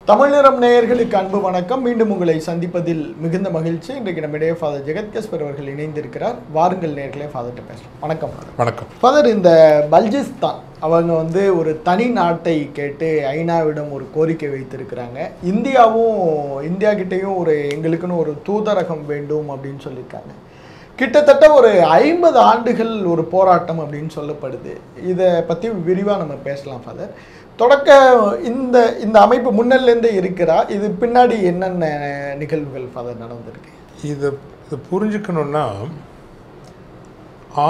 தமிழ் நிறம் நேயர்களுக்கு அன்பு வணக்கம். மீண்டும் உங்களை சந்திப்பதில் மிகுந்த மகிழ்ச்சி. இன்றைக்கு நம்மிடையே ஃபாதர் ஜெகத்கஸ்பர் அவர்கள் இணைந்திருக்கிறார். வாருங்கள் நேயர்களே, ஃபாதர்கிட்ட பேசலாம். வணக்கம். வணக்கம் ஃபாதர், இந்த பல்ஜிஸ்தான் அவங்க ஒரு தனி நாட்டை கேட்டு ஐநாவிடம் ஒரு கோரிக்கை வைத்திருக்கிறாங்க. இந்தியா கிட்டேயும் எங்களுக்குன்னு ஒரு தூதரகம் வேண்டும் அப்படின்னு சொல்லியிருக்காங்க. கிட்டத்தட்ட ஒரு 50 ஆண்டுகள் ஒரு போராட்டம் அப்படின்னு சொல்லப்படுது. இதை பற்றி விரிவாக நம்ம பேசலாம் ஃபாதர். தொடக்க இந்த அமைப்பு முன்னிலேருந்தே இருக்கிறா, இது பின்னாடி என்னென்ன நிகழ்வுகள் ஃபாதர் நடந்திருக்கு? இதை புரிஞ்சுக்கணுன்னா,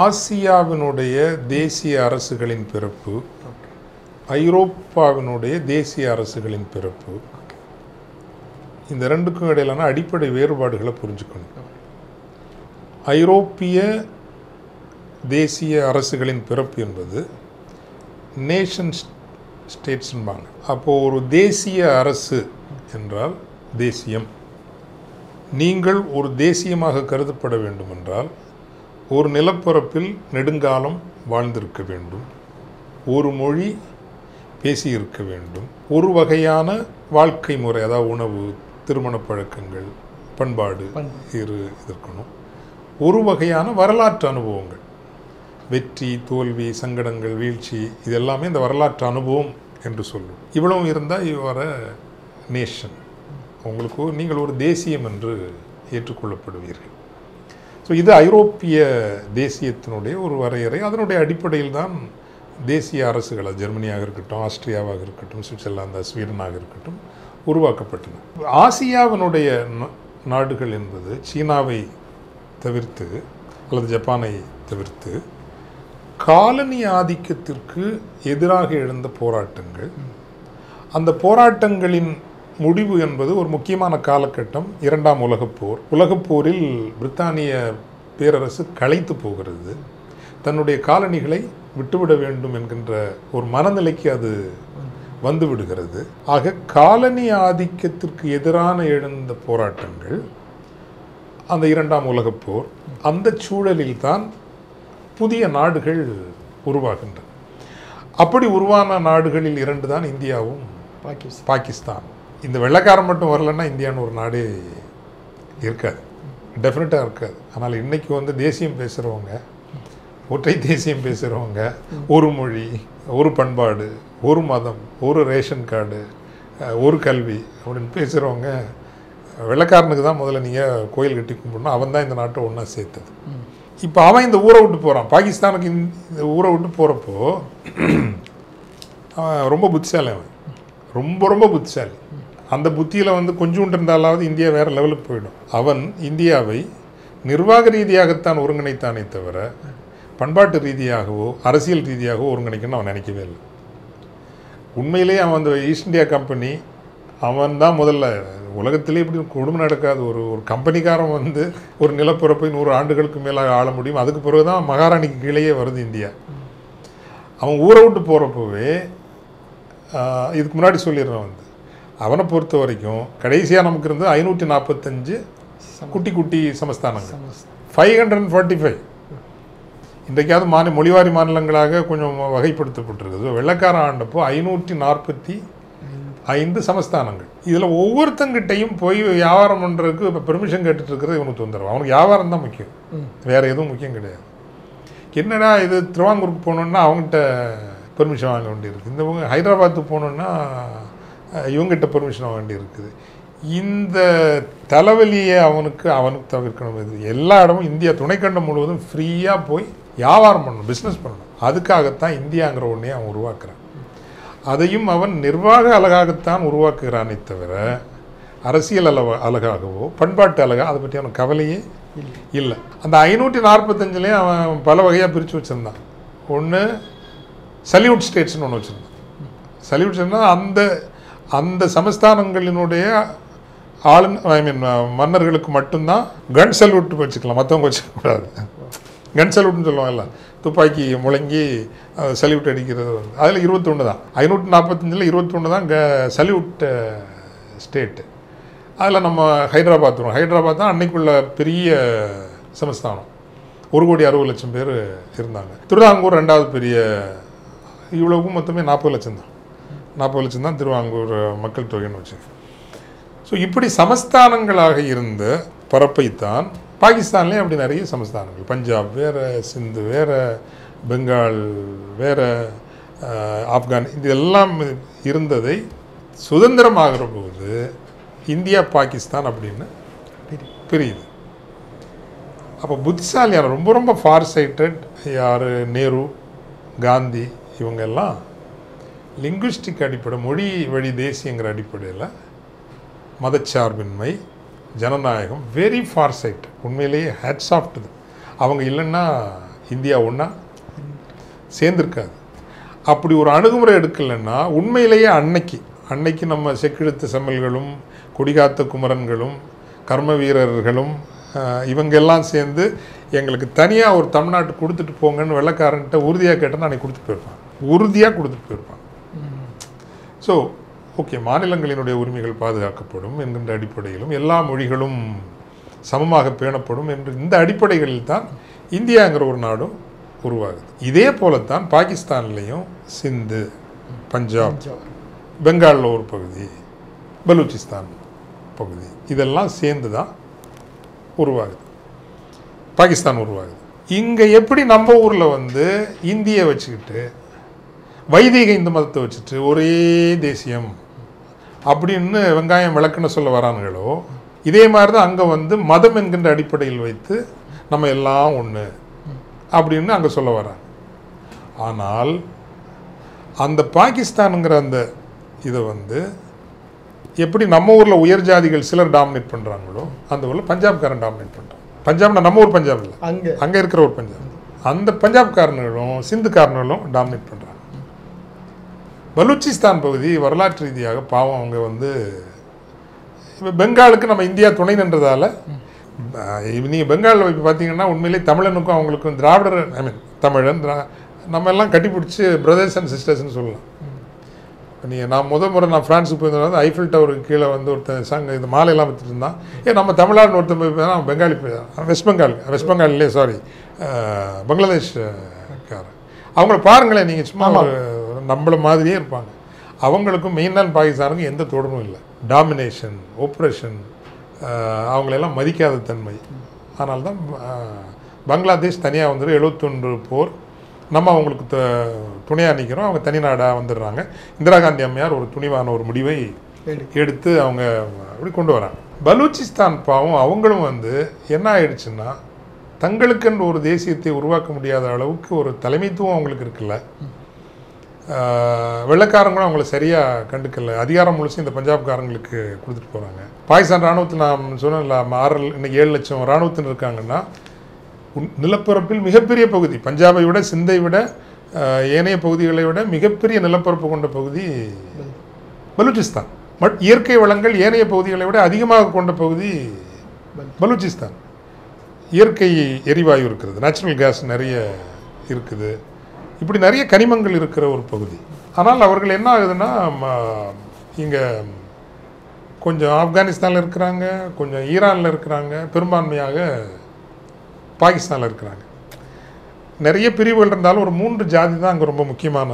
ஆசியாவினுடைய தேசிய அரசுகளின் பிறப்பு, ஐரோப்பாவினுடைய தேசிய அரசுகளின் பிறப்பு, இந்த ரெண்டுக்கும் இடையிலான அடிப்படை வேறுபாடுகளை புரிஞ்சுக்கணும். ஐரோப்பிய தேசிய அரசுகளின் பிறப்பு என்பது நேஷன் ஸ்டேட்ஸ்ன்பாங்க. அப்போது ஒரு தேசிய அரசு என்றால் தேசியம். நீங்கள் ஒரு தேசியமாக கருதப்பட வேண்டும் என்றால் ஒரு நிலப்பரப்பில் நெடுங்காலம் வாழ்ந்திருக்க வேண்டும், ஒரு மொழி பேசியிருக்க வேண்டும், ஒரு வகையான வாழ்க்கை முறை, அதாவது உணவு, திருமண பழக்கங்கள், பண்பாடு இருக்கணும், ஒரு வகையான வரலாற்று அனுபவங்கள், வெற்றி, தோல்வி, சங்கடங்கள், வீழ்ச்சி, இது எல்லாமே இந்த வரலாற்று அனுபவம் என்று சொல்லும். இவ்வளவு இருந்தால் இவர நேஷன், நீங்கள் ஒரு தேசியம் என்று ஏற்றுக்கொள்ளப்படுவீர்கள். ஸோ இது ஐரோப்பிய தேசியத்தினுடைய ஒரு வரையறை. அதனுடைய அடிப்படையில் தான் தேசிய அரசுகள், ஜெர்மனியாக இருக்கட்டும், ஆஸ்திரியாவாக இருக்கட்டும், சுவிட்சர்லாந்து, ஸ்வீடனாக இருக்கட்டும் உருவாக்கப்பட்டன. ஆசியாவினுடைய நாடுகள் என்பது சீனாவை தவிர்த்து அல்லது ஜப்பானை தவிர்த்து காலனி ஆதிக்கத்திற்கு எதிராக எழுந்த போராட்டங்கள், அந்த போராட்டங்களின் முடிவு என்பது ஒரு முக்கியமான காலகட்டம் 2ஆம் உலகப்போர். உலகப்போரில் பிரித்தானிய பேரரசு களைத்து போகிறது, தன்னுடைய காலனிகளை விட்டுவிட வேண்டும் என்கின்ற ஒரு மனநிலைக்கு அது வந்து விடுகிறது. ஆக காலனி ஆதிக்கத்திற்கு எதிரான எழுந்த போராட்டங்கள், அந்த 2ஆம் உலகப்போர், அந்த சூழலில் தான் புதிய நாடுகள் உருவாகின்றன. அப்படி உருவான நாடுகளில் 2 தான் இந்தியாவும் பாகிஸ்தான். இந்த வெள்ளைக்காரன் மட்டும் வரலன்னா இந்தியான்னு ஒரு நாடே இருக்காது, டெஃபினட்டாக இருக்காது. ஆனால் இன்றைக்கி தேசியம் பேசுகிறவங்க, ஒற்றை தேசியம் பேசுகிறவங்க, ஒரு மொழி, ஒரு பண்பாடு, ஒரு மதம், ஒரு ரேஷன் கார்டு, ஒரு கல்வி அப்படின்னு பேசுகிறவங்க, வெள்ளைக்காரனுக்கு தான் முதல்ல நீங்கள் கோயில் கட்டி கும்பிடணும், அவன் தான் இந்த நாட்டை ஒன்றா சேர்த்தது. இப்போ அவன் இந்த ஊரை விட்டு போகிறான், பாகிஸ்தானுக்கு இந்த ஊரை விட்டு போகிறப்போ அவன் ரொம்ப புத்திசாலி, அவன் ரொம்ப புத்திசாலி. அந்த புத்தியில் கொஞ்சோண்டு இருந்தாலாவது இந்தியா வேறு லெவலுக்கு போயிடும். அவன் இந்தியாவை நிர்வாக ரீதியாகத்தான் ஒருங்கிணைத்தானே தவிர பண்பாட்டு ரீதியாகவோ அரசியல் ரீதியாகவோ ஒருங்கிணைக்கணும்னு அவன் நினைக்கவே இல்லை. உண்மையிலேயே அவன் அந்த ஈஸ்ட் இந்தியா கம்பெனி, அவன் தான் முதல்ல உலகத்திலே இப்படி கொடுமை நடக்காது. ஒரு கம்பெனிக்காரன் ஒரு நிலப்பரப்பை 100 ஆண்டுகளுக்கு மேலாக ஆள முடியும். அதுக்கு பிறகு தான் மகாராணிக்கு கீழேயே வருது இந்தியா. அவன் ஊரை விட்டு போகிறப்பவே, இதுக்கு முன்னாடி சொல்லிடுறான், அவனை பொறுத்த வரைக்கும் கடைசியாக நமக்கு இருந்து 545 குட்டி சமஸ்தானங்கள், 545 இன்றைக்காவது மொழிவாரி மாநிலங்களாக கொஞ்சம் வகைப்படுத்தப்பட்டிருக்குது. வெள்ளைக்காரன் ஆண்டப்போ 545 சமஸ்தானங்கள். இதில் ஒவ்வொருத்தங்கிட்டையும் போய் வியாபாரம் பண்ணுறதுக்கு இப்போ பெர்மிஷன் கேட்டுட்டு இருக்கிறது இவனுக்கு தொந்தரவு. அவனுக்கு வியாபாரம் தான் முக்கியம், வேறு எதுவும் முக்கியம் கிடையாது. என்னடா இது திருவாங்கூருக்கு போகணுன்னா அவங்ககிட்ட பெர்மிஷன் வாங்க வேண்டியிருக்கு, இந்த ஹைதராபாத்துக்கு போகணுன்னா இவங்ககிட்ட பெர்மிஷன் வாங்க வேண்டியிருக்குது. இந்த தலைவலியை அவனுக்கு தவிர்க்கணும். இது எல்லா இடமும் இந்தியா துணைக்கண்டம் முழுவதும் ஃப்ரீயாக போய் வியாபாரம் பண்ணணும், பிஸ்னஸ் பண்ணணும். அதுக்காகத்தான் இந்தியாங்கிற ஒன்றே அவன் உருவாக்குறான். அதையும் அவன் நிர்வாக அழகாகத்தான் உருவாக்குகிறானே தவிர அரசியல் அழகாகவோ பண்பாட்டு அழகாக அதை பற்றி அவனுக்கு கவலையே இல்லை. அந்த 545 அவன் பல வகையாக பிரித்து வச்சுருந்தான். ஒன்று சல்யூட் ஸ்டேட்ஸ்னு ஒன்று வச்சுருந்தான். சல்யூட் ஸ்டேட்னா அந்த சமஸ்தானங்களினுடைய மன்னர்களுக்கு மட்டும்தான் கன் சல்யூட் வச்சுக்கலாம், மற்றவங்க வச்சுக்கக்கூடாது. கன் சல்யூட்னு சொல்லுவாங்கல்ல, துப்பாக்கி முழங்கி சல்யூட் அடிக்கிறது. அதில் 21 தான், 545 21 தான் சல்யூட் ஸ்டேட்டு. அதில் நம்ம ஹைதராபாத் வரும். ஹைதராபாத் தான் அன்னைக்குள்ள பெரிய சமஸ்தானம், 1,60,00,000 பேர் இருந்தாங்க. திருவிதாங்கூர் 2வது பெரிய, இவ்வளவுக்கும் மொத்தமே 40 லட்சம் தான். 40 லட்சம் தான் திருவாங்கூர் மக்கள் தொகைன்னு வச்சு. ஸோ இப்படி சமஸ்தானங்களாக இருந்த பரப்பைத்தான் பாகிஸ்தான்லேயும் அப்படி நிறைய சமஸ்தானங்கள், பஞ்சாப் வேறு, சிந்து வேறு, பெங்கால் வேறு, ஆப்கான், இதெல்லாம் இருந்ததை சுதந்திரமாகிற போது இந்தியா பாகிஸ்தான் அப்படின்னு பிரியுது. அப்போ புத்திசாலியான ரொம்ப ரொம்ப ஃபார் சைட்டட் யார், நேரு, காந்தி, இவங்கெல்லாம் லிங்குவிஸ்டிக் அடிப்படை, மொழி வழி தேசியங்கிற அடிப்படையில் மதச்சார்பின்மை, ஜனநாயகம், வெரி ஃபார் சைட், உண்மையிலேயே ஹேட்ஸ் ஆஃப் டு. அவங்க இல்லைன்னா இந்தியா ஒன்றா சேர்ந்துருக்காது. அப்படி ஒரு அணுகுமுறை எடுக்கலைன்னா உண்மையிலேயே அன்னைக்கு நம்ம செக்கிழுத்த செம்மல்களும் கொடிகாத்த குமரன்களும் கர்ம வீரர்களும் இவங்கெல்லாம் சேர்ந்து எங்களுக்கு தனியாக ஒரு தமிழ்நாட்டு கொடுத்துட்டு போங்கன்னு வெள்ளைக்காரன்ட்ட உறுதியாக கேட்டேன்னா அன்றைக்கி கொடுத்துட்டு போயிருப்பான். ஸோ ஓகே, மாநிலங்களினுடைய உரிமைகள் பாதுகாக்கப்படும் என்கின்ற அடிப்படையிலும் எல்லா மொழிகளும் சமமாக பேணப்படும் என்று இந்த அடிப்படைகளில் தான் இந்தியாங்கிற ஒரு நாடும் உருவாகுது. இதே போலத்தான் பாகிஸ்தான்லேயும் சிந்து, பஞ்சாப், பெங்காலில் ஒரு பகுதி, பலூச்சிஸ்தான் பகுதி, இதெல்லாம் சேர்ந்து தான் உருவாகுது, பாகிஸ்தான் உருவாகுது. இங்கே எப்படி நம்ம ஊரில் வந்து இந்தியை வச்சுக்கிட்டு வைதிக இந்து மதத்தை வச்சுட்டு ஒரே தேசியம் அப்படின்னு வெங்காயம் விளக்குன்னு சொல்ல வரானுங்களோ, இதே மாதிரி தான் அங்கே வந்து மதம் என்கின்ற அடிப்படையில் வைத்து நம்ம எல்லாம் ஒன்று அப்படின்னு அங்கே சொல்ல வராங்க. ஆனால் அந்த பாகிஸ்தானுங்கிற அந்த இதை வந்து எப்படி நம்ம ஊரில் உயர் ஜாதிகள் சிலர் டாமினேட் பண்ணுறாங்களோ அந்த ஊரில் பஞ்சாப்காரன் டாமினேட் பண்ணுறான். பஞ்சாப்னா நம்ம ஊர் பஞ்சாப் இல்லை, அங்கே இருக்கிற ஒரு பஞ்சாப். அந்த பஞ்சாப்காரர்களும் சிந்துக்காரர்களும் டாமினேட் பண்ணுறாங்க. பலூச்சிஸ்தான் பகுதி வரலாற்று ரீதியாக பாவம் அவங்க வந்து இப்போ பெங்காலுக்கு நம்ம இந்தியா துணை நின்றதால, நீங்கள் பெங்காலில் இப்போ பார்த்தீங்கன்னா உண்மையிலே தமிழனுக்கும் அவங்களுக்கும் திராவிடர், தமிழன் நம்ம எல்லாம் கட்டிப்பிடிச்சி பிரதர்ஸ் அண்ட் சிஸ்டர்ஸ்ன்னு சொல்லலாம். நான் முறை நான் ஃப்ரான்ஸுக்கு போயிருந்தது ஐஃபில் டவருக்கு கீழே வந்து ஒருத்தன் இந்த மாலையெல்லாம் விற்றுட்டு இருந்தான். நம்ம தமிழ்நாடு ஒருத்தன் போய் அவன் பெங்காலி வெஸ்ட் பெங்கால்லே பங்களாதேஷ்காரன். அவங்கள பாருங்களேன் நீங்கள், சும்மா நம்மளை மாதிரியே இருப்பாங்க. அவங்களுக்கும் மெயினான பாகிஸ்தானுக்கும் எந்த தொடர்பும் இல்லை. டாமினேஷன், ஒப்ரேஷன், அவங்களெல்லாம் மதிக்காத தன்மை. ஆனால் தான் பங்களாதேஷ் தனியாக வந்துடும். 71 போர், நம்ம அவங்களுக்கு துணையாக நிற்கிறோம், அவங்க தனி நாடாக வந்துடுறாங்க. இந்திரா காந்தி அம்மையார் ஒரு துணிவான ஒரு முடிவை எடுத்து அவங்க அப்படி கொண்டு வராங்க. பலூச்சிஸ்தான் பாவம் அவங்களும் வந்து என்ன ஆயிடுச்சுன்னா, தங்களுக்கென்று ஒரு தேசியத்தை உருவாக்க முடியாத அளவுக்கு ஒரு தலைமைத்துவம் அவங்களுக்கு இருக்குல்ல. வெள்ளைக்காரங்களும் அவங்கள சரியாக கண்டுக்கல. அதிகாரம் முழுசும் இந்த பஞ்சாப்காரங்களுக்கு கொடுத்துட்டு போகிறாங்க. பாகிஸ்தான் இராணுவத்தில் நான் சொன்னேன்ல, இன்னைக்கு 7 லட்சம் இராணுவத்தின் இருக்காங்கன்னா, நிலப்பரப்பில் மிகப்பெரிய பகுதி, பஞ்சாபை விட சிந்தை விட ஏனைய பகுதிகளை விட மிகப்பெரிய நிலப்பரப்பு கொண்ட பகுதி பலூச்சிஸ்தான். இயற்கை வளங்கள் ஏனைய பகுதிகளை விட அதிகமாக கொண்ட பகுதி பலூச்சிஸ்தான். இயற்கை எரிவாயு இருக்கிறது, நேச்சுரல் கேஸ் நிறைய இருக்குது, இப்படி நிறைய கனிமங்கள் இருக்கிற ஒரு பகுதி. ஆனால் அவர்கள் என்ன ஆகுதுன்னா, இங்கே கொஞ்சம் ஆப்கானிஸ்தானில் இருக்கிறாங்க, கொஞ்சம் ஈரானில் இருக்கிறாங்க, பெரும்பான்மையாக பாகிஸ்தானில் இருக்கிறாங்க. நிறைய பிரிவுகள் இருந்தாலும் ஒரு 3 ஜாதி தான் அங்கே ரொம்ப முக்கியமான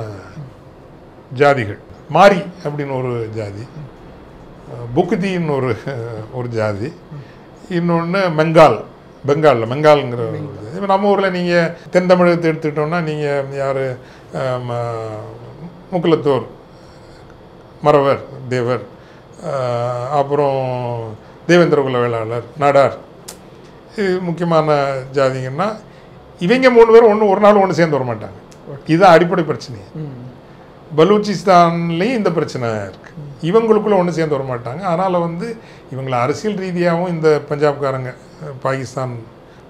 ஜாதிகள். மாரி அப்படின்னு ஒரு ஜாதி, புக்குதின்னு ஒரு ஜாதி, இன்னொன்று பெங்காலுங்கிற ஒரு இது. இப்போ நம்ம ஊரில் நீங்கள் தென் தமிழகத்தை எடுத்துக்கிட்டோன்னா, நீங்கள் யார், முக்குலத்தோர், மறவர், தேவர், அப்புறம் தேவேந்திர குல வேளாளர், நாடார், இது முக்கியமான ஜாதிங்கன்னா இவங்க 3 பேரும் ஒரு நாள் ஒன்று சேர்ந்து வர மாட்டாங்க. இதுதான் அடிப்படை பிரச்சனை. பலூச்சிஸ்தான்லேயும் இந்த பிரச்சனை இருக்குது. இவங்களுக்குள்ளே ஒன்று சேர்ந்து வர மாட்டாங்க. அதனால் வந்து இவங்களை அரசியல் ரீதியாகவும் இந்த பஞ்சாப்காரங்க பாகிஸ்தான்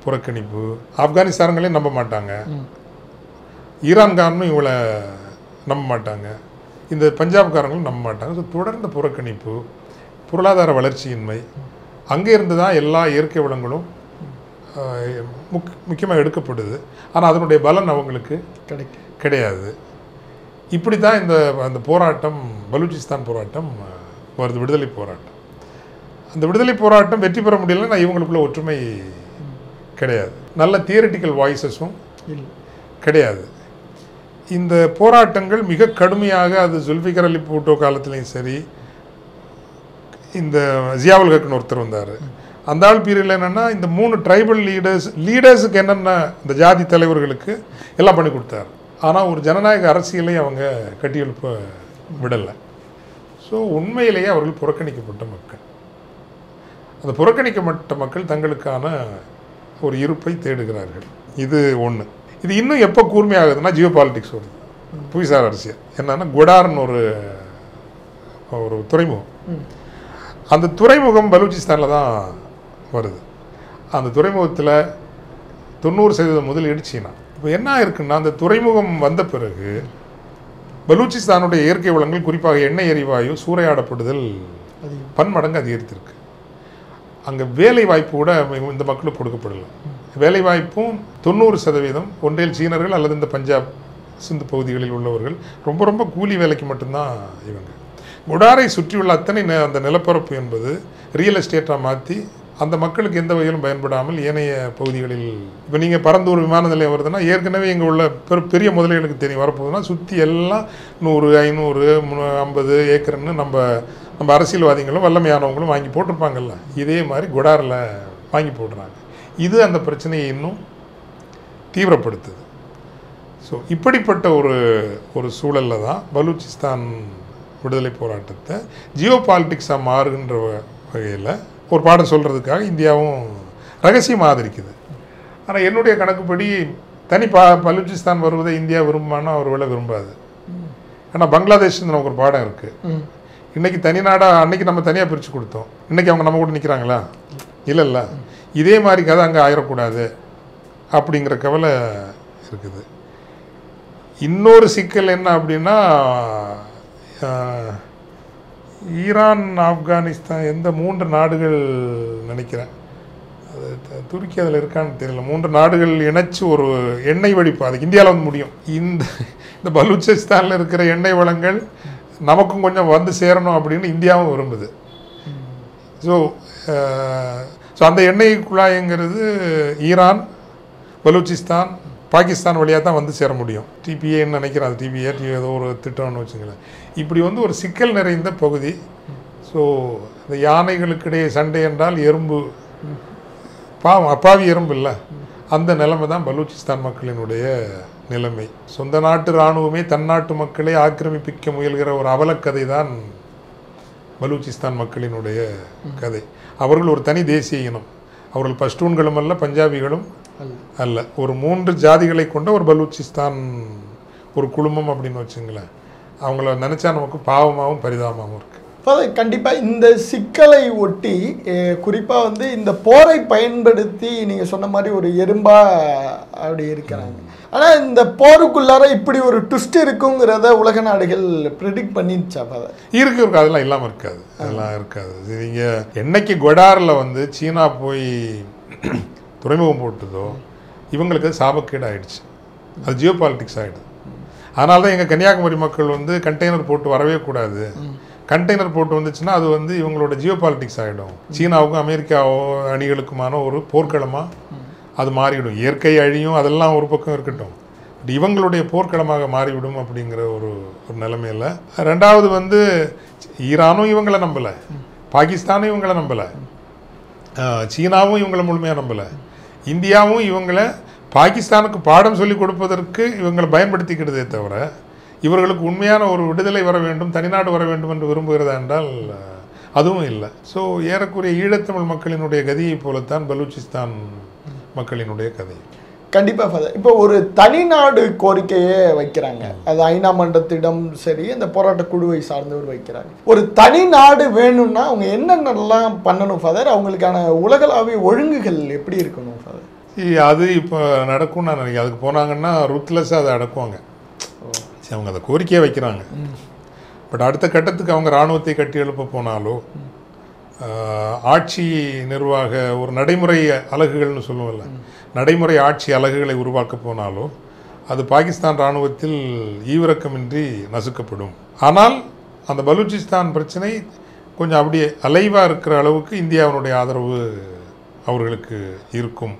புறக்கணிப்பு, ஆப்கானிஸ்தான்களையும் நம்ப மாட்டாங்க, ஈரான்காரனும் இவளை நம்ப மாட்டாங்க, இந்த பஞ்சாப்காரங்களும் நம்ப மாட்டாங்க. ஸோ தொடர்ந்த புறக்கணிப்பு, பொருளாதார வளர்ச்சியின்மை, அங்கே இருந்து தான் எல்லா இயற்கை வளங்களும் முக்கியமாக எடுக்கப்படுது. ஆனால் அதனுடைய பலன் அவங்களுக்கு கிடையாது. இப்படி தான் அந்த போராட்டம், பலூச்சிஸ்தான் போராட்டம் வருது, விடுதலை போராட்டம். அந்த விடுதலை போராட்டம் வெற்றி பெற முடியலன்னா இவங்களுக்குள்ள ஒற்றுமை கிடையாது, நல்ல தியரிட்டிக்கல் வாய்ஸஸும் கிடையாது. இந்த போராட்டங்கள் மிக கடுமையாக, அது ஜுல்ஃபிகர் அலி பூட்டோ காலத்துலேயும் சரி, இந்த ஜியாவுல் ஹக்னு ஒருத்தர் வந்தார், அந்த ஆள் பீரியடில் என்னென்னா இந்த 3 ட்ரைபல் லீடர்ஸுக்கு என்னென்ன இந்த ஜாதி தலைவர்களுக்கு எல்லாம் பண்ணி கொடுத்தார். ஆனால் ஒரு ஜனநாயக அரசியலை அவங்க கட்டியெழுப்ப விடலை. ஸோ உண்மையிலேயே அவர்கள் புறக்கணிக்கப்பட்ட மக்கள். அந்த புறக்கணிக்கப்பட்ட மக்கள் தங்களுக்கான ஒரு இருப்பை தேடுகிறார்கள். இது ஒன்று. இது இன்னும் எப்போ கூர்மையாகுதுன்னா ஜியோ பாலிட்டிக்ஸ் வருது, புவிசார் அரசியல். என்னன்னா குடார்னு ஒரு துறைமுகம், அந்த துறைமுகம் பலூச்சிஸ்தானில் தான் வருது. அந்த துறைமுகத்தில் 90% முதலீடு சீனா. இப்போ என்ன இருக்குன்னா, அந்த துறைமுகம் வந்த பிறகு பலூச்சிஸ்தானுடைய இயற்கை வளங்கள், குறிப்பாக எண்ணெய் எரிவாயு சூறையாடப்படுதல் பன்மடங்கு அதிகரித்திருக்கு. அங்கே வேலை வாய்ப்பு கூட இந்த மக்களுக்கு கொடுக்கப்படலை. வேலை வாய்ப்பும் 90% ஒன்றில் சீனர்கள் அல்லது இந்த பஞ்சாப் சிந்து பகுதிகளில் உள்ளவர்கள். ரொம்ப ரொம்ப கூலி வேலைக்கு மட்டும்தான் இவங்க. குடாரை சுற்றியுள்ள அத்தனை அந்த நிலப்பரப்பு என்பது ரியல் எஸ்டேட்டாக மாற்றி அந்த மக்களுக்கு எந்த வகையிலும் பயன்படாமல் ஏனைய பகுதிகளில், இப்போ நீங்கள் பரந்தூர் விமான நிலையம் வருதுன்னா ஏற்கனவே இங்கே உள்ள பெரிய முதலீடுகளுக்கு தெரியும் வரப்போகுதுன்னா சுற்றி எல்லாம் 100, 500, 50 ஏக்கர்னு நம்ம அரசியல்வாதிகளும் வல்லமையானவங்களும் வாங்கி போட்டிருப்பாங்கல்ல, இதே மாதிரி குடாரில் வாங்கி போடுறாங்க. இது அந்த பிரச்சனையை இன்னும் தீவிரப்படுத்துது. ஸோ இப்படிப்பட்ட ஒரு சூழலில் தான் பலூச்சிஸ்தான் விடுதலை போராட்டத்தை ஜியோ பாலிட்டிக்ஸாக மாறுகின்ற வகையில் ஒரு பாடம் சொல்கிறதுக்காக இந்தியாவும் ரகசியம் ஆதரிக்குது. ஆனால் என்னுடைய கணக்குப்படி தனி பலூச்சிஸ்தான் வருவதை இந்தியா விரும்புமானா ஒரு வேளை விரும்பாது. ஏன்னா பங்களாதேஷ் நமக்கு ஒரு பாடம் இருக்குது. இன்றைக்கி தனிநாடாக அன்றைக்கி நம்ம தனியாக பிரித்து கொடுத்தோம், இன்றைக்கி அவங்க நம்ம கூட நிற்கிறாங்களா? இல்லைல்ல. இதே மாதிரி கதை அங்கே ஆயிடக்கூடாது அப்படிங்கிற கவலை இருக்குது. இன்னொரு சிக்கல் என்ன அப்படின்னா, ஈரான், ஆப்கானிஸ்தான், எந்த 3 நாடுகள் நினைக்கிறேன், அது துருக்கி அதில் இருக்கான்னு தெரியல, 3 நாடுகள் இணைச்சு ஒரு எண்ணெய் வழிப்பாதைக்கு இந்தியாவில் வந்து முடியும். இந்த பலூச்சிஸ்தானில் இருக்கிற எண்ணெய் வளங்கள் நமக்கும் கொஞ்சம் வந்து சேரணும் அப்படின்னு இந்தியாவும் விரும்புது. ஸோ அந்த எண்ணெய் குழாய்ங்கிறது ஈரான், பலூச்சிஸ்தான், பாகிஸ்தான் வழியாக தான் வந்து சேர முடியும். டிபிஏன்னு நினைக்கிறேன், அது டிபிஏ ஏதோ ஒரு திட்டம்னு வச்சுங்களேன். இப்படி வந்து ஒரு சிக்கல் நிறைந்த பகுதி. ஸோ இந்த யானைகளுக்கிடையே சண்டை என்றால் எறும்பு அப்பாவி எறும்பு இல்லை, அந்த நிலைமை தான் பலூச்சிஸ்தான் மக்களினுடைய நிலைமை. சொந்த நாட்டு இராணுவமே தன்னாட்டு மக்களை ஆக்கிரமிப்பிக்க முயல்கிற ஒரு அவலக்கதை தான் பலூச்சிஸ்தான் மக்களினுடைய கதை. அவர்கள் ஒரு தனி தேசிய இனம். அவர்கள் பஷ்டூன்களும் அல்ல, பஞ்சாபிகளும் அல்ல. ஒரு 3 ஜாதிகளை கொண்ட ஒரு பலூச்சிஸ்தான் ஒரு குழுமம் அப்படின்னு வச்சுங்களேன். அவங்கள நினச்சா நமக்கு பாவமாகவும் பரிதாபமாகவும் இருக்குது. கண்டிப்பாக இந்த சிக்கலை ஒட்டி குறிப்பாக வந்து இந்த போரை பயன்படுத்தி நீங்கள் சொன்ன மாதிரி ஒரு எறும்பா அப்படி இருக்கிறாங்க. ஆனால் இந்த போருக்குள்ளார இப்படி ஒரு ட்விஸ்ட் இருக்குங்கிறத உலக நாடுகள் ப்ரெடிக்ட் பண்ணிடுச்சா? இருக்கு, அதெல்லாம் இல்லாமல் இருக்காது, அதெல்லாம் இருக்காது. நீங்கள் என்னைக்கு குடாரில் வந்து சீனா போய் துறைமுகம் போட்டதோ இவங்களுக்கு சாபக்கேடு ஆகிடுச்சு. அது ஜியோ பாலிட்டிக்ஸ் ஆகிடுது. அதனால தான் எங்கள் கன்னியாகுமரி மக்கள் வந்து கண்டெய்னர் போட்டு வரவே கூடாது. கண்டெய்னர் போட்டு வந்துச்சுன்னா அது வந்து இவங்களோட ஜியோ பாலிட்டிக்ஸ் ஆகிடும். சீனாவுக்கும் அமெரிக்காவோ அணிகளுக்குமான ஒரு போர்க்களமாக அது மாறிவிடும். இயற்கை அழியும், அதெல்லாம் ஒரு பக்கம் இருக்கட்டும், இவங்களுடைய போர்க்களமாக மாறிவிடும் அப்படிங்கிற ஒரு நிலைமையில். ரெண்டாவது வந்து ஈரானும் இவங்களை நம்பலை, பாகிஸ்தானும் இவங்களை நம்பலை, சீனாவும் இவங்களை முழுமையாக நம்பலை, இந்தியாவும் இவங்களை பாகிஸ்தானுக்கு பாடம் சொல்லி கொடுப்பதற்கு இவங்களை பயன்படுத்திக்கிட்டதே தவிர இவர்களுக்கு உண்மையான ஒரு விடுதலை வர வேண்டும், தனிநாடு வர வேண்டும் என்று விரும்புகிறதா என்றால் அதுவும் இல்லை. ஸோ ஏறக்குறைய ஈழத்தமிழ் மக்களினுடைய கதியை போலத்தான் பலூச்சிஸ்தான் மக்களினுடைய கதை. கண்டிப்பாக ஃபாதர், இப்போ ஒரு தனிநாடு கோரிக்கையே வைக்கிறாங்க. அது ஐநா மன்றத்திடம் சரி, இந்த போராட்ட குழுவை சார்ந்தவர் வைக்கிறாங்க. ஒரு தனிநாடு வேணும்னா அவங்க என்னென்னலாம் பண்ணணும் ஃபாதர்? அவங்களுக்கான உலகளாவிய ஒழுங்குகள் எப்படி இருக்கணும் ஃபாதர்? அது இப்போ நடக்கும்னு நான் நினைக்கிறேன். அதுக்கு போனாங்கன்னா ருத்லெஸ்ஸாக அதை அடக்குவாங்க. சரி, அவங்க அதை கோரிக்கையை வைக்கிறாங்க. பட் அடுத்த கட்டத்துக்கு அவங்க இராணுவத்தை கட்டி எழுப்ப போனாலோ, ஆட்சி நிர்வாக ஒரு நடைமுறை அலகுகள்னு சொல்லுவோம்ல, நடைமுறை ஆட்சி அலகுகளை உருவாக்க போனாலோ அது பாகிஸ்தான் இராணுவத்தில் ஈவிரக்கமின்றி நசுக்கப்படும். ஆனால் அந்த பலூச்சிஸ்தான் பிரச்சனை கொஞ்சம் அப்படியே அலைவாக இருக்கிற அளவுக்கு இந்தியாவினுடைய ஆதரவு அவர்களுக்கு இருக்கும்.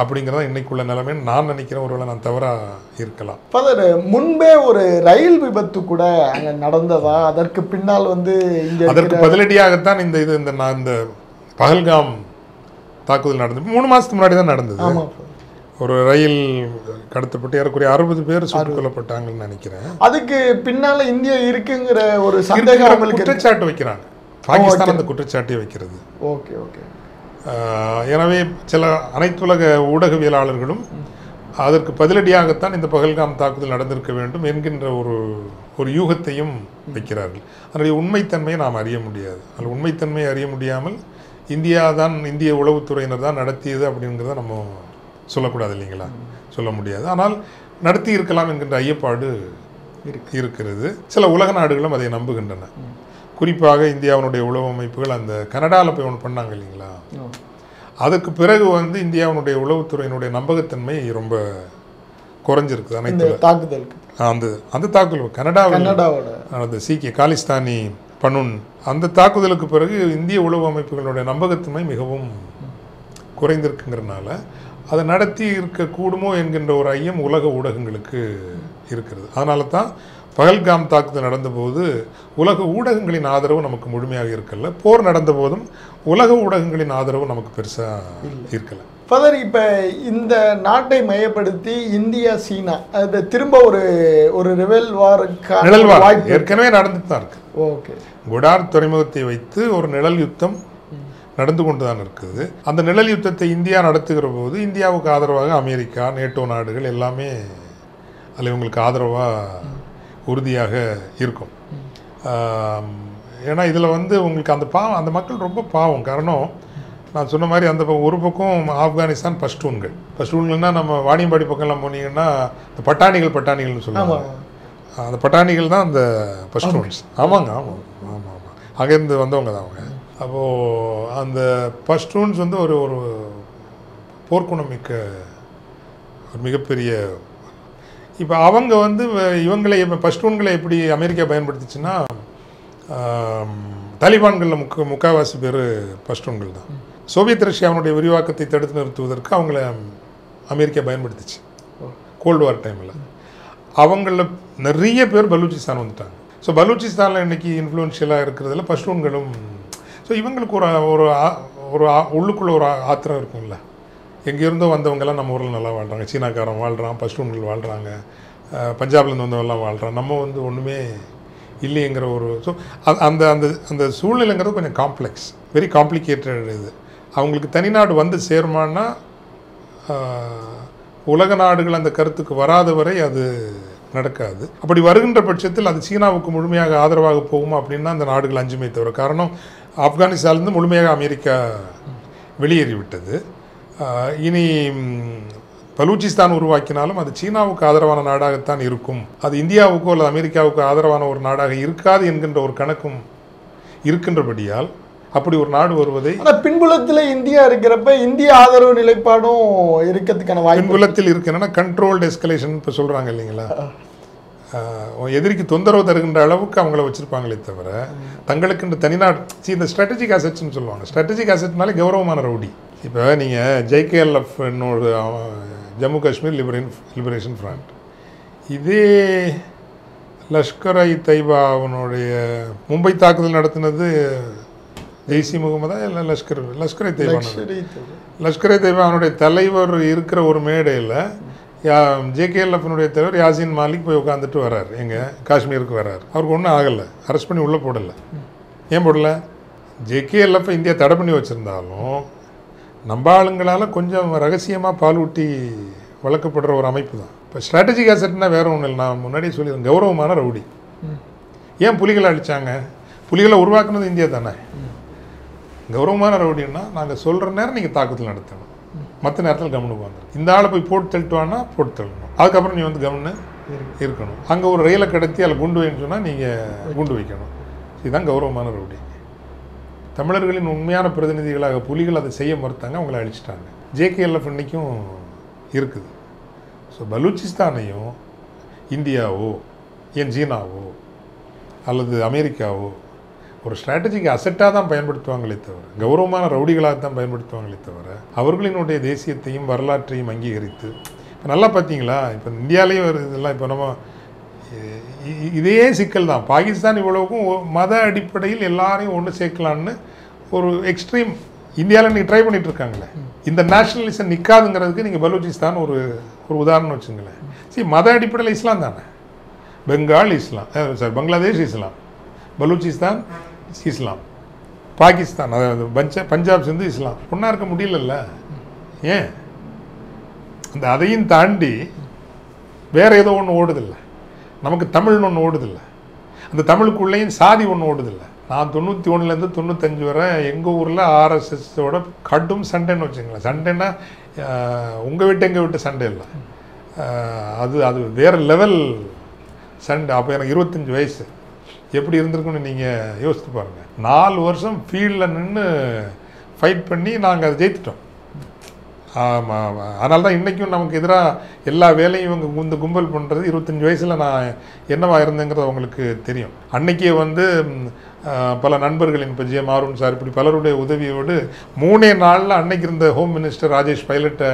அப்படிங்கிறத இன்னைக்குள்ள நிலைமைன்னு நான் நினைக்கிறேன். ஒருவேளை நான் தவறாக இருக்கலாம். ஃபாதர், முன்பே ஒரு ரயில் விபத்து கூட அங்கே நடந்ததா? அதற்கு பின்னால் வந்து அதற்கு பதிலடியாகத்தான் இந்த பஹல்காம் தாக்குதல் நடந்தது. 3 மாதத்துக்கு முன்னாடி தான் நடந்தது. ஆமாம், ஒரு ரயில் கடத்தப்பட்டு ஏறக்குறைய 60 பேர் சுட்டுக் கொல்லப்பட்டாங்கன்னு நினைக்கிறேன். அதுக்கு பின்னால இந்தியா இருக்குங்கிற ஒரு சந்தேகம் குற்றச்சாட்டு வைக்கிறாங்க. பாகிஸ்தான் அந்த குற்றச்சாட்டை வைக்கிறது. Okay okay. எனவே சில அனைத்துலக ஊடகவியலாளர்களும் அதற்கு பதிலடியாகத்தான் இந்த பஹல்காம் தாக்குதல் நடந்திருக்க வேண்டும் என்கின்ற ஒரு யூகத்தையும் வைக்கிறார்கள். அதனுடைய உண்மைத்தன்மையை நாம் அறிய முடியாது. அதில் உண்மைத்தன்மையை அறிய முடியாமல் இந்திய உளவுத்துறையினர் தான் நடத்தியது அப்படிங்கிறத நம்ம சொல்லக்கூடாது இல்லைங்களா? சொல்ல முடியாது. ஆனால் நடத்தி இருக்கலாம் என்கின்ற ஐயப்பாடு இருக்கிறது. சில உலக நாடுகளும் அதை நம்புகின்றன. குறிப்பாக இந்தியாவினுடைய உளவு அமைப்புகள் அந்த கனடாவில் போய் ஒன்று பண்ணாங்க இல்லைங்களா? அதுக்கு பிறகு வந்து இந்தியாவினுடைய உளவுத்துறையினுடைய நம்பகத்தன்மை ரொம்ப குறைஞ்சிருக்கு. அனைத்து தாக்குதலுக்கு அந்த தாக்குதல் கனடாவோட அந்த சீக்கிய காலிஸ்தானி பனுன் அந்த தாக்குதலுக்கு பிறகு இந்திய உளவு அமைப்புகளுடைய நம்பகத்தன்மை மிகவும் குறைந்திருக்குங்கிறனால அதை நடத்தி இருக்கக்கூடுமோ என்கின்ற ஒரு ஐயம் உலக ஊடகங்களுக்கு இருக்கிறது. அதனால தான் பஹல்காம் தாக்குதல் நடந்தபோது உலக ஊடகங்களின் ஆதரவு நமக்கு முழுமையாக இருக்கல. போர் நடந்த போதும் உலக ஊடகங்களின் ஆதரவு நமக்கு பெருசாக இருக்கல. ஃபாதர், இப்போ இந்த நாட்டை மையப்படுத்தி இந்தியா சீனா அது திரும்ப ஒரு நிழல் வார் ஏற்கனவே நடந்துட்டு தான் இருக்கு. ஓகே. குடார் துறைமுகத்தை வைத்து ஒரு நிழல் யுத்தம் நடந்து கொண்டு தான் இருக்குது. அந்த நிழல் யுத்தத்தை இந்தியா நடத்துகிற போது இந்தியாவுக்கு ஆதரவாக அமெரிக்கா, நேட்டோ நாடுகள் எல்லாமே அதில் இவங்களுக்கு ஆதரவாக உறுதியாக இருக்கும். ஏன்னா இதில் வந்து உங்களுக்கு அந்த மக்கள் ரொம்ப பாவம். காரணம் நான் சொன்ன மாதிரி அந்த ஒரு பக்கம் ஆப்கானிஸ்தான் பஷ்டூன்கள்னால் நம்ம வாணியம்பாடி பக்கம்லாம் போனீங்கன்னா இந்த பட்டாணிகள்னு சொல்லுவாங்க. அந்த பட்டாணிகள் தான் அந்த பஷ்டூன்ஸ். ஆமாங்க, ஆமாம் ஆமாம் ஆமாம் அங்கேருந்து வந்தவங்க தான் அவங்க. அப்போது அந்த பஷ்டூன்ஸ் வந்து ஒரு போர்க்குணம் மிக்க ஒரு மிகப்பெரிய. இப்போ அவங்க வந்து பஷ்டூன்களை எப்படி அமெரிக்கா பயன்படுத்திச்சுன்னா தாலிபான்களில் முக்கால்வாசி பேர் பஷ்டூன்கள் தான். சோவியத் ரஷ்யாவினுடைய விரிவாக்கத்தை தடுத்து நிறுத்துவதற்கு அவங்கள அமெரிக்கா பயன்படுத்திச்சு கோல்டு வார் டைமில். அவங்களில் நிறைய பேர் பலூச்சிஸ்தான் வந்துட்டாங்க. ஸோ பலூச்சிஸ்தானில் இன்றைக்கி இன்ஃப்ளூயன்ஷியலாக இருக்கிறதுல பஷ்டூன்களும். ஸோ இவங்களுக்கு ஒரு உள்ளுக்குள்ளே ஒரு ஆத்திரம் இருக்கும்ல, எங்கேருந்தோ வந்தவங்கெல்லாம் நம்ம ஊரில் நல்லா வாழ்கிறாங்க, சீனாக்காரன் வாழ்கிறான், பஷ்டூன்கள் வாழ்கிறாங்க, பஞ்சாப்லேருந்து வந்தவங்கெல்லாம் வாழ்கிறான், நம்ம வந்து ஒன்றுமே இல்லைங்கிற ஸோ அந்த அந்த அந்த சூழ்நிலைங்கிறது கொஞ்சம் காம்ப்ளெக்ஸ், வெரி காம்ப்ளிகேட்டட். இது அவங்களுக்கு தனிநாடு வந்து சேருமானா உலக நாடுகள் அந்த கருத்துக்கு வராத வரை அது நடக்காது. அப்படி வருகின்ற பட்சத்தில் அது சீனாவுக்கு முழுமையாக ஆதரவாக போகுமா அப்படின்னா அந்த நாடுகள் அஞ்சுமே தவிர. காரணம் ஆப்கானிஸ்தான்லேருந்து முழுமையாக அமெரிக்கா வெளியேறிவிட்டது. இனி பலூச்சிஸ்தான் உருவாக்கினாலும் அது சீனாவுக்கு ஆதரவான நாடாகத்தான் இருக்கும். அது இந்தியாவுக்கோ அல்லது அமெரிக்காவுக்கு ஆதரவான ஒரு நாடாக இருக்காது என்கின்ற ஒரு கணக்கும் இருக்கின்றபடியால் அப்படி ஒரு நாடு வருவதை பின்புலத்தில் இந்தியா இருக்கிறப்ப இந்திய ஆதரவு நிலைப்பாடும் இருக்கிறதுக்கான வாய்ப்பு பின்புலத்தில் இருக்குன்னா கண்ட்ரோல்டு எஸ்கலேஷன் இப்போ சொல்கிறாங்க இல்லைங்களா? எதிரிக்கு தொந்தரவு தருகின்ற அளவுக்கு அவங்கள வச்சுருப்பாங்களே தவிர தங்களுக்கு இந்த தனிநாடு இந்த ஸ்ட்ராட்டஜிக் அசெட்ஸ்ன்னு சொல்லுவாங்க. ஸ்ட்ராட்டஜிக் அசெட்னாலே கௌரவமான ரவுடி. இப்போ நீங்கள் JKLF என்னோட ஜம்மு காஷ்மீர் லிபரேஷன் ஃப்ரண்ட், இதே லஷ்கர்-இ தைபா அவனுடைய மும்பை தாக்குதல் நடத்தினது ஜெய்சி முகமதா இல்லை லஷ்கர்-இ தைபா? லஷ்கர்-இ தைபா அவனுடைய தலைவர் இருக்கிற ஒரு மேடையில் JKLF-னுடைய தலைவர் யாசின் மாலிக் போய் உட்காந்துட்டு வர்றார், எங்கள் காஷ்மீருக்கு வர்றார். அவருக்கு ஒன்றும் ஆகலை, அரெஸ்ட் பண்ணி உள்ளே போடலை. ஏன் போடலை? JKLF இந்தியா தடை பண்ணி வச்சுருந்தாலும் நம்ம ஆளுங்களால் கொஞ்சம் ரகசியமாக பால் ஊட்டி வளர்க்கப்படுற ஒரு அமைப்பு தான். இப்போ ஸ்ட்ராட்டஜிக் அசெட்னா வேறு ஒன்றும் இல்லை, நான் முன்னாடியே சொல்லிடுறேன், கௌரவமான ரவுடி. ஏன் புலிகளை அழித்தாங்க? புலிகளை உருவாக்குனது இந்தியா தானே. கௌரவமான ரவுடின்னா நாங்கள் சொல்கிற நேரம் நீங்கள் தாக்குதல் நடத்தணும், மற்ற நேரத்தில் கவனுக்கு வந்துடும். இந்த ஆளை போய் போட்டு தள்ளிட்டுவானா போட்டு தள்ளணும், அதுக்கப்புறம் நீ வந்து கவனு இருக்கணும். அங்கே ஒரு ரயிலை கடத்தி அதில் குண்டு வைன்னு சொன்னால் நீங்கள் குண்டு வைக்கணும். இதுதான் கௌரவமான ரவுடி. தமிழர்களின் உண்மையான பிரதிநிதிகளாக புலிகள் அதை செய்ய மறுத்தாங்க, அவங்கள அழிச்சிட்டாங்க. JKLF இன்னைக்கும் இருக்குது. ஸோ பலூச்சிஸ்தானையும் இந்தியாவோ ஏன் சீனாவோ அல்லது அமெரிக்காவோ ஒரு ஸ்ட்ராட்டஜிக் அசெட்டாக தான் பயன்படுத்துவாங்களே தவிர, கௌரவமான ரவுடிகளாக தான் பயன்படுத்துவாங்களே தவிர, அவர்களினுடைய தேசியத்தையும் வரலாற்றையும் அங்கீகரித்து, இப்போ நல்லா பார்த்தீங்களா, இப்போ இந்தியாவிலேயே ஒரு இதெல்லாம் இப்போ நம்ம இதே சிக்கல் தான். பாகிஸ்தான் இவ்வளவுக்கும் மத அடிப்படையில் எல்லாரையும் ஒன்று சேர்க்கலான்னு ஒரு எக்ஸ்ட்ரீம் இந்தியாவில் நீங்கள் ட்ரை பண்ணிட்டு இருக்காங்களே. இந்த நேஷனலிசம் நிற்காதுங்கிறதுக்கு நீங்கள் பலூச்சிஸ்தான் ஒரு உதாரணம் வச்சுங்களேன். சரி, மத அடிப்படையில் இஸ்லாம் தானே. பெங்கால் இஸ்லாம், பங்களாதேஷ் இஸ்லாம், பலூச்சிஸ்தான் இஸ்லாம், பாகிஸ்தான் அதாவது பஞ்சாப் சிந்து இஸ்லாம். ஒன்றா இருக்க முடியலல்ல. ஏன் அதையும் தாண்டி வேற ஏதோ ஒன்று ஓடுதில்லை. நமக்கு தமிழ்னு ஒன்று ஓடுதில்லை. அந்த தமிழுக்குள்ளேயும் சாதி ஒன்று ஓடுதில்லை. நான் 91லேருந்து 95 வரை எங்கள் ஊரில் ஆர்எஸ்எஸோட கடும் சண்டைன்னு வச்சுங்களேன். சண்டைன்னா உங்கள் வீட்டு எங்கள் வீட்டு சண்டை இல்லை, அது வேறு லெவல் சண்டை. அப்போ எனக்கு 25 வயசு. எப்படி இருந்திருக்குன்னு நீங்கள் யோசித்து பாருங்கள். 4 வருஷம் ஃபீல்டில் நின்று ஃபைட் பண்ணி நாங்கள் அதை ஜெயித்துட்டோம். ஆமாம், அதனால தான் இன்றைக்கும் நமக்கு எதிராக எல்லா வேலையும் இவங்க இந்த கும்பல் பண்ணுறது. 25 வயசில் நான் என்னவா இருந்தேங்கிறது அவங்களுக்கு தெரியும். அன்றைக்கே பல நண்பர்களின் இப்போ ஜே மாருன் சார் இப்படி பலருடைய உதவியோடு 3 நாளில் அன்னைக்கு இருந்த ஹோம் மினிஸ்டர் ராஜேஷ் பைலட்டை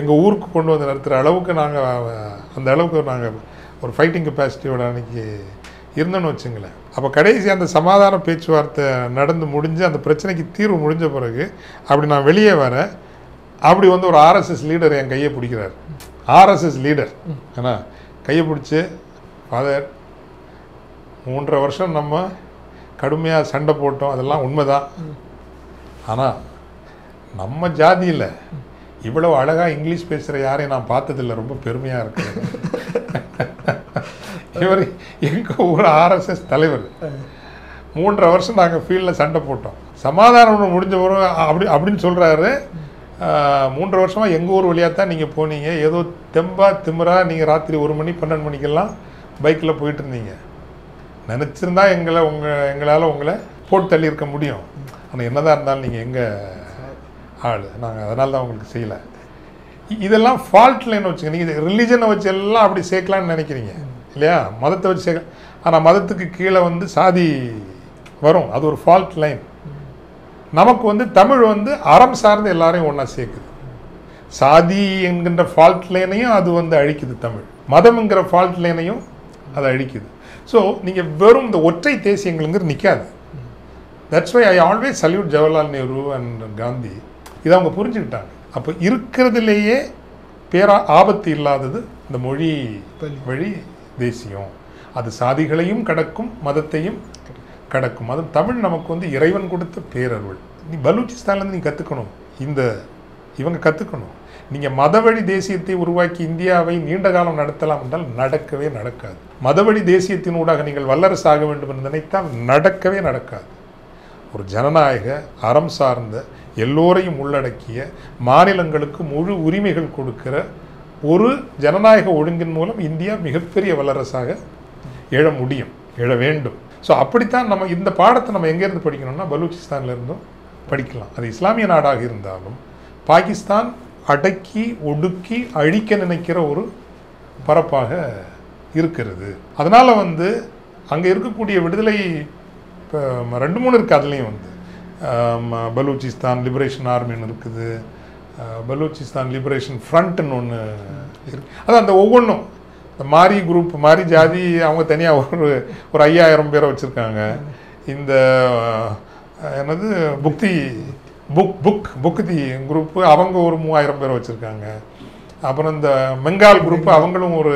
எங்கள் ஊருக்கு கொண்டு வந்து நிறுத்துகிற அளவுக்கு அந்த அளவுக்கு நாங்கள் ஒரு ஃபைட்டிங் கெப்பாசிட்டியோட அன்றைக்கி இருந்தோன்னு வச்சுங்களேன். அப்போ கடைசி அந்த சமாதான பேச்சுவார்த்தை நடந்து முடிஞ்சு அந்த பிரச்சனைக்கு தீர்வு முடிஞ்ச பிறகு அப்படி நான் வெளியே வரேன். அப்படி ஒரு ஆர்எஸ்எஸ் லீடர் என் கையை பிடிக்கிறார். ஆர்எஸ்எஸ் லீடர் ஏன்னா கையை பிடிச்சி, ஃபாதர் 3.5 வருஷம் நம்ம கடுமையாக சண்டை போட்டோம், அதெல்லாம் உண்மைதான். ஆனால் நம்ம ஜாதியில் இவ்வளோ அழகாக இங்கிலீஷ் பேசுகிற யாரையும் நான் பார்த்ததில்லை, ரொம்ப பெருமையாக இருக்கு. இவர் எங்கள் ஊர் ஆர்எஸ்எஸ் தலைவர். 3.5 வருஷம் நாங்கள் ஃபீல்டில் சண்டை போட்டோம், சமாதானம் முடிஞ்ச பிறகு அப்படின்னு சொல்கிறாரு. 3.5 வருஷமாக எங்கள் ஊர் வழியாக தான் நீங்கள் போனீங்க, ஏதோ திமிரா நீங்கள் ராத்திரி 1 மணி 12 மணிக்கெல்லாம் பைக்கில் போயிட்டு இருந்தீங்க. நினச்சிருந்தா எங்களால் உங்களை போட்டு தள்ளி இருக்க முடியும். ஆனால் என்னதான் இருந்தாலும் நீங்கள் எங்கள் ஆள், நாங்கள் அதனால தான் உங்களுக்கு செய்யலை. இதெல்லாம் ஃபால்ட் லைன் வச்சுங்க. நீங்கள் ரிலீஜனை வச்சு எல்லாம் அப்படி சேர்க்கலான்னு நினைக்கிறீங்க இல்லையா, மதத்தை வச்சு சேர்க்க. ஆனால் மதத்துக்கு கீழே சாதி வரும், அது ஒரு ஃபால்ட் லைன். நமக்கு தமிழ் அறம் சார்ந்து எல்லாரையும் ஒன்றா சேர்க்குது. சாதி என்கின்ற ஃபால்ட் லைனையும் அது அழிக்குது. தமிழ் மதம்ங்கிற ஃபால்ட் லைனையும் அது அழிக்குது. ஸோ நீங்கள் வெறும் இந்த ஒற்றை தேசியங்கள்ங்கிறது நிற்காது. That's why I always salute Jawaharlal Nehru and Gandhi. இதை அவங்க புரிஞ்சுக்கிட்டாங்க. அப்போ இருக்கிறதுலேயே ஆபத்து இல்லாதது இந்த மொழி வழி தேசியம். அது சாதிகளையும் கடக்கும், மதத்தையும் கடக்கும். அது தமிழ் நமக்கு இறைவன் கொடுத்த பேரருள். நீ பலூச்சிஸ்தான்லேருந்து நீ கற்றுக்கணும், இவங்க கற்றுக்கணும். நீங்கள் மதவழி தேசியத்தை உருவாக்கி இந்தியாவை நீண்ட காலம் நடத்தலாம் என்றால் நடக்கவே நடக்காது. மதவழி தேசியத்தின் ஊடாக நீங்கள் வல்லரசு ஆக வேண்டும் என்று நினைத்தால் நடக்கவே நடக்காது. ஒரு ஜனநாயக அறம் சார்ந்த எல்லோரையும் உள்ளடக்கிய மாநிலங்களுக்கு முழு உரிமைகள் கொடுக்கிற ஒரு ஜனநாயக ஒழுங்கின் மூலம் இந்தியா மிகப்பெரிய வல்லரசாக எழ முடியும், எழ வேண்டும். ஸோ அப்படித்தான் நம்ம இந்த பாடத்தை நம்ம எங்கேருந்து படிக்கணும்னா பலூச்சிஸ்தான்லேருந்தும் படிக்கலாம். அது இஸ்லாமிய நாடாக இருந்தாலும் பாகிஸ்தான் அடக்கி ஒடுக்கி அழிக்க நினைக்கிற ஒரு பரப்பாக இருக்கிறது. அதனால் அங்கே இருக்கக்கூடிய விடுதலை இப்போ 2-3 இருக்குது. அதுலேயும் பலூச்சிஸ்தான் லிபரேஷன் ஆர்மின்னு இருக்குது, பலூச்சிஸ்தான் லிபரேஷன் ஃப்ரண்ட்னு ஒன்று இருக்குது. அது அந்த ஒவ்வொன்றும் இந்த மாரி குரூப், மாரி ஜாதி அவங்க தனியாக ஒரு 5000 பேரை வச்சுருக்காங்க. இந்த என்னது புக்தி குரூப்பு அவங்க ஒரு 3000 பேரை வச்சுருக்காங்க. அப்புறம் இந்த பெங்கால் குரூப்பு அவங்களும் ஒரு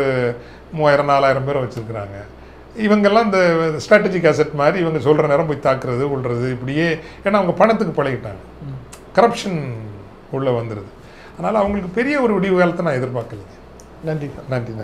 3000-4000 பேரை வச்சுருக்குறாங்க. இவங்கெல்லாம் இந்த ஸ்ட்ராட்டஜிக் அசெட் மாதிரி இவங்க சொல்கிற நேரம் போய் தாக்குறது கொள்வது இப்படியே. ஏன்னா அவங்க பணத்துக்கு பழகிட்டாங்க, கரப்ஷன் உள்ளே வந்துடுது. அதனால் அவங்களுக்கு பெரிய ஒரு விடிவு காலத்தை நான் எதிர்பார்க்கலைங்க. நன்றி. நன்றி.